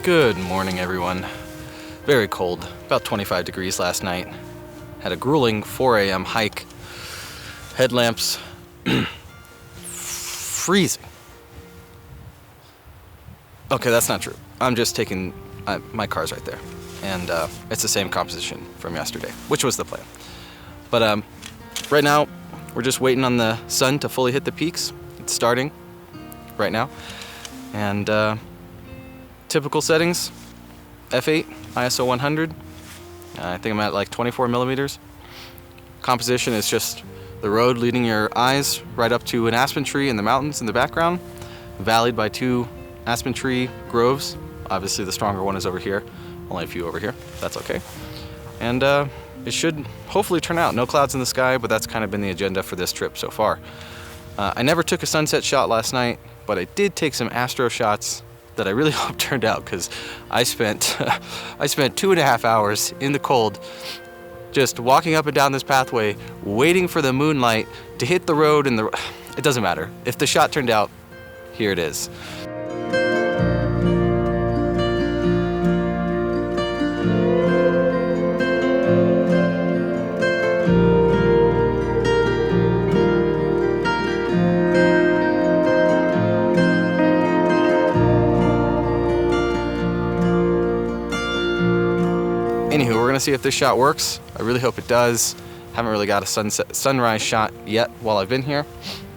Good morning, everyone. Very cold, about 25 degrees last night. Had a grueling 4 a.m. hike. Headlamps freezing. Okay, that's not true. I'm just taking, my car's right there. And it's the same composition from yesterday, which was the plan. But right now, we're just waiting on the sun to fully hit the peaks. It's starting right now. And typical settings, f8, ISO 100. I think I'm at like 24 millimeters. Composition is just the road leading your eyes right up to an aspen tree in the mountains in the background, valleyed by 2 aspen tree groves. Obviously the stronger one is over here, only a few over here, that's okay. And it should hopefully turn out. No clouds in the sky, but that's kind of been the agenda for this trip so far. I never took a sunset shot last night, but I did take some astro shots that I really hope turned out, because I spent 2.5 hours in the cold just walking up and down this pathway waiting for the moonlight to hit the road, and it doesn't matter. If the shot turned out, here it is. Anywho, we're gonna see if this shot works. I really hope it does. Haven't really got a sunrise shot yet while I've been here.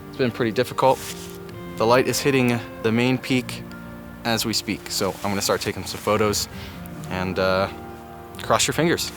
It's been pretty difficult. The light is hitting the main peak as we speak, so I'm gonna start taking some photos and cross your fingers.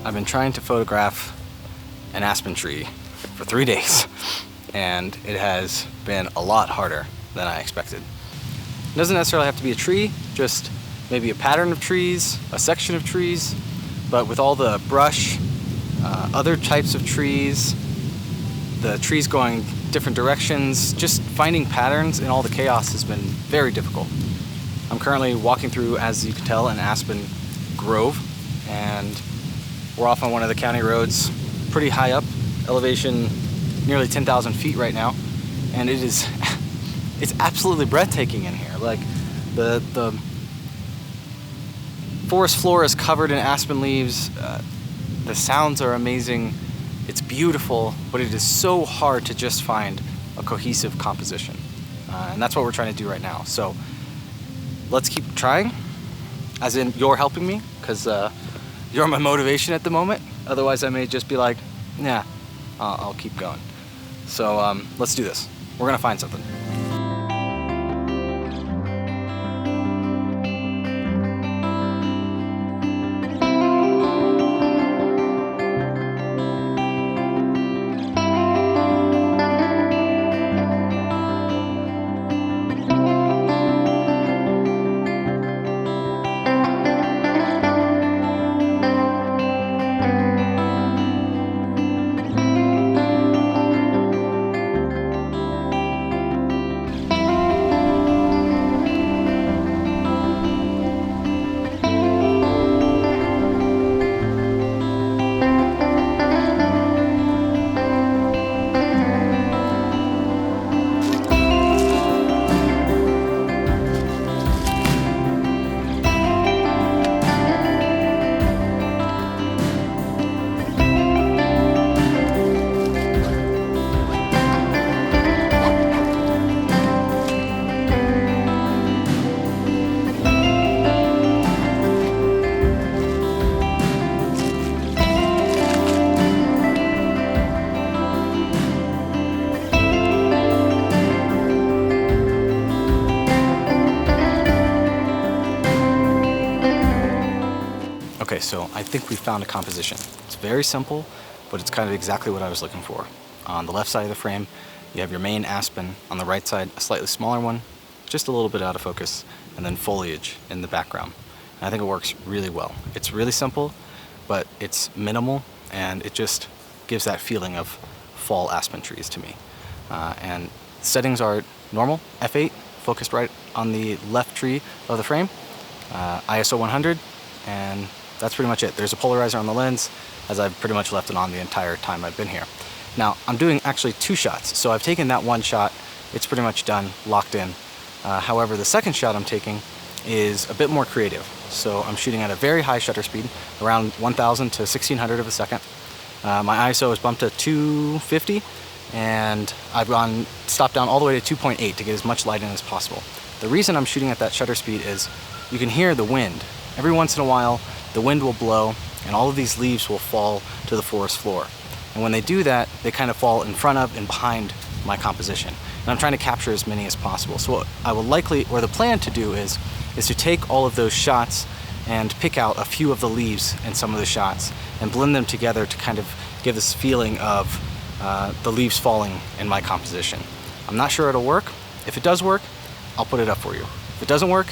I've been trying to photograph an aspen tree for 3 days, and it has been a lot harder than I expected. It doesn't necessarily have to be a tree, just maybe a pattern of trees, a section of trees, but with all the brush, other types of trees, the trees going different directions. Just finding patterns in all the chaos has been very difficult. I'm currently walking through, as you can tell, an aspen grove, and we're off on one of the county roads, pretty high up, elevation nearly 10,000 feet right now, and it's absolutely breathtaking in here. Like the forest floor is covered in aspen leaves. The sounds are amazing. It's beautiful, but it is so hard to just find a cohesive composition, and that's what we're trying to do right now. So let's keep trying, as in you're helping me, because you're my motivation at the moment. Otherwise I may just be like, yeah, I'll keep going. So let's do this. We're gonna find something. Okay, so I think we found a composition. It's very simple, but it's kind of exactly what I was looking for. On the left side of the frame, you have your main aspen. On the right side, a slightly smaller one, just a little bit out of focus, and then foliage in the background. And I think it works really well. It's really simple, but it's minimal, and it just gives that feeling of fall aspen trees to me. And settings are normal, f8, focused right on the left tree of the frame, ISO 100, and that's pretty much it. There's a polarizer on the lens, as I've pretty much left it on the entire time I've been here. Now, I'm doing actually 2 shots. So I've taken that 1 shot, it's pretty much done, locked in. However, the second shot I'm taking is a bit more creative. So I'm shooting at a very high shutter speed, around 1,000 to 1,600 of a second. My ISO is bumped to 250, and I've stopped down all the way to 2.8 to get as much light in as possible. The reason I'm shooting at that shutter speed is you can hear the wind. Every once in a while, the wind will blow and all of these leaves will fall to the forest floor. And when they do that, they kind of fall in front of and behind my composition. And I'm trying to capture as many as possible. So what I will likely, or the plan to do is to take all of those shots and pick out a few of the leaves in some of the shots and blend them together to kind of give this feeling of the leaves falling in my composition. I'm not sure it'll work. If it does work, I'll put it up for you. If it doesn't work,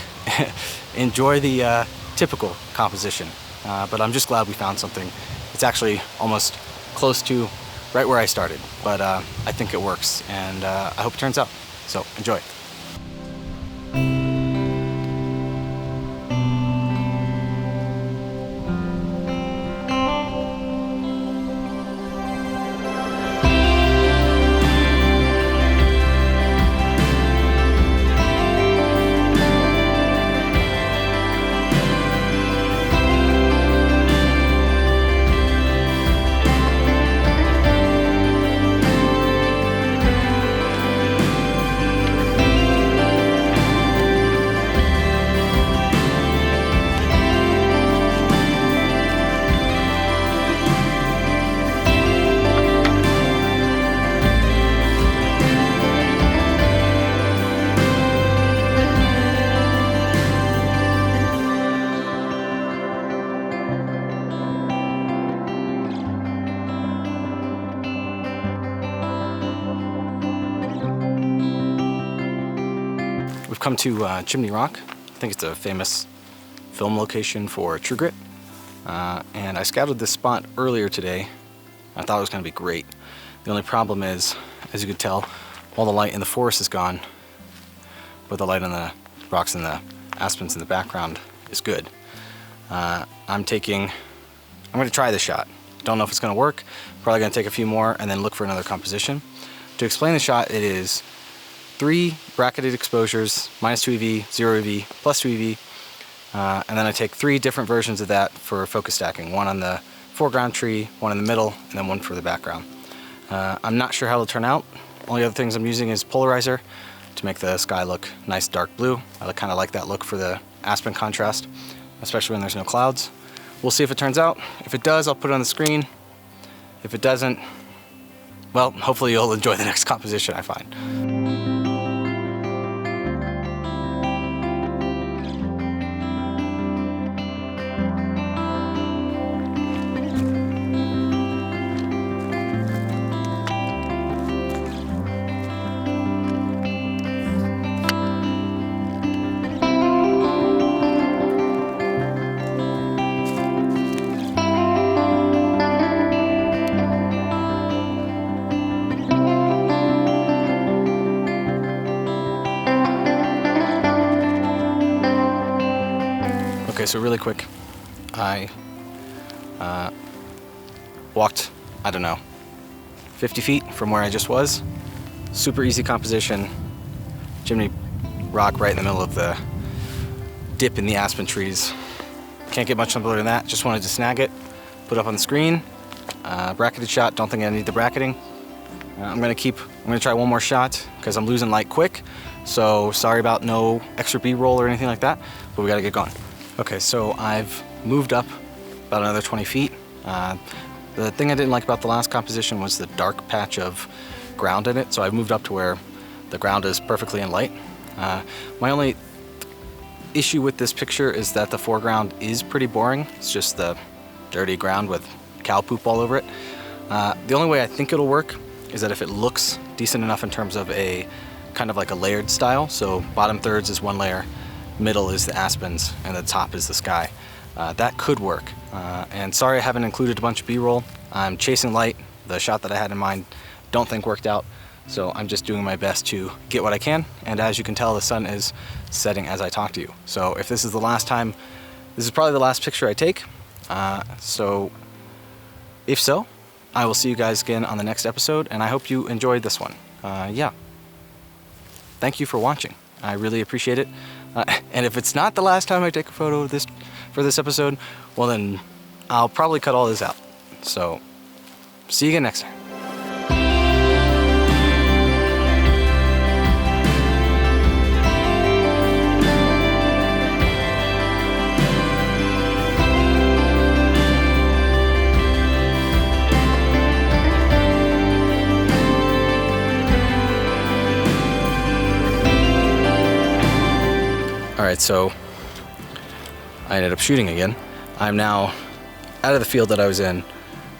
enjoy the typical composition, but I'm just glad we found something. It's actually almost close to right where I started, but I think it works, and I hope it turns out. So enjoy. We've come to Chimney Rock. I think it's a famous film location for True Grit. And I scouted this spot earlier today. I thought it was going to be great. The only problem is, as you can tell, all the light in the forest is gone, but the light on the rocks and the aspens in the background is good. I'm going to try this shot. Don't know if it's going to work. Probably going to take a few more and then look for another composition. To explain the shot, it is 3 bracketed exposures, -2 EV, 0 EV, +2 EV, and then I take 3 different versions of that for focus stacking. One on the foreground tree, one in the middle, and then one for the background. I'm not sure how it'll turn out. Only other things I'm using is polarizer to make the sky look nice dark blue. I kind of like that look for the aspen contrast, especially when there's no clouds. We'll see if it turns out. If it does, I'll put it on the screen. If it doesn't, well, hopefully you'll enjoy the next composition I find. Okay, so really quick, I walked, I don't know, 50 feet from where I just was. Super easy composition, chimney rock right in the middle of the dip in the aspen trees. Can't get much simpler than that. Just wanted to snag it, put it up on the screen. Bracketed shot, don't think I need the bracketing. I'm gonna try one more shot because I'm losing light quick. So sorry about no extra B-roll or anything like that, but we gotta get going. Okay, so I've moved up about another 20 feet. The thing I didn't like about the last composition was the dark patch of ground in it, so I've moved up to where the ground is perfectly in light. My only issue with this picture is that the foreground is pretty boring. It's just the dirty ground with cow poop all over it. The only way I think it'll work is that if it looks decent enough in terms of a kind of like a layered style, so bottom thirds is one layer, middle is the aspens, and the top is the sky. That could work. And sorry I haven't included a bunch of B-roll. I'm chasing light. The shot that I had in mind don't think worked out, so I'm just doing my best to get what I can. And as you can tell, the sun is setting as I talk to you. So if this is the last time, this is probably the last picture I take. So if so, I will see you guys again on the next episode, and I hope you enjoyed this one. Yeah. Thank you for watching. I really appreciate it. And if it's not the last time I take a photo of this for this episode, well then I'll probably cut all this out. So see you again next time. Alright, so I ended up shooting again. I'm now out of the field that I was in,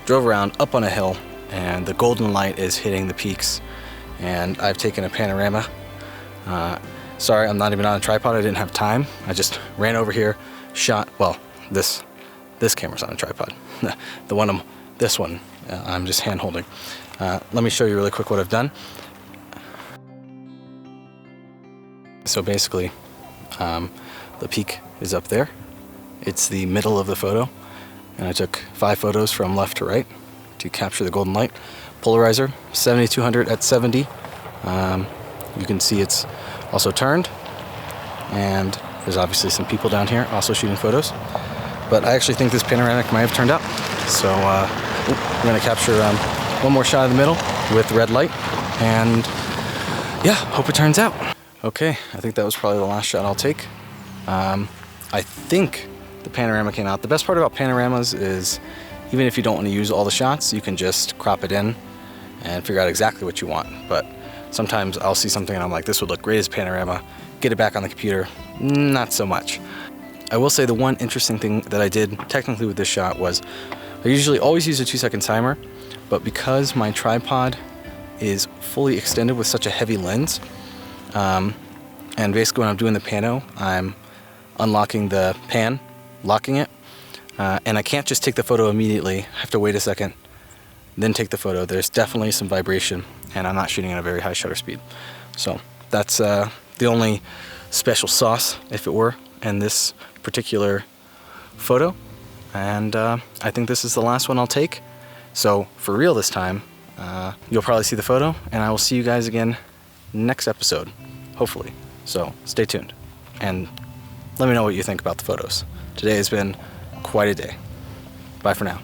drove around up on a hill, and the golden light is hitting the peaks, and I've taken a panorama. Sorry, I'm not even on a tripod, I didn't have time. I just ran over here, shot, well, this camera's on a tripod. This one, I'm just hand holding. Let me show you really quick what I've done. So basically, the peak is up there. It's the middle of the photo, and I took 5 photos from left to right to capture the golden light. Polarizer, 7200 at 70. You can see it's also turned, and there's obviously some people down here also shooting photos. But I actually think this panoramic might have turned out. So I'm going to capture one more shot in the middle with red light, and yeah, hope it turns out. Okay, I think that was probably the last shot I'll take. I think the panorama came out. The best part about panoramas is even if you don't want to use all the shots, you can just crop it in and figure out exactly what you want. But sometimes I'll see something and I'm like, this would look great as panorama, get it back on the computer, not so much. I will say the one interesting thing that I did technically with this shot was I usually always use a 2-second timer, but because my tripod is fully extended with such a heavy lens, and basically when I'm doing the pano, I'm unlocking the pan, locking it, and I can't just take the photo immediately. I have to wait a second then take the photo. There's definitely some vibration, and I'm not shooting at a very high shutter speed. So that's the only special sauce, if it were, in this particular photo. And I think this is the last one I'll take. So for real this time, you'll probably see the photo, and I will see you guys again next episode, hopefully. So stay tuned, and let me know what you think about the photos. Today has been quite a day. Bye for now.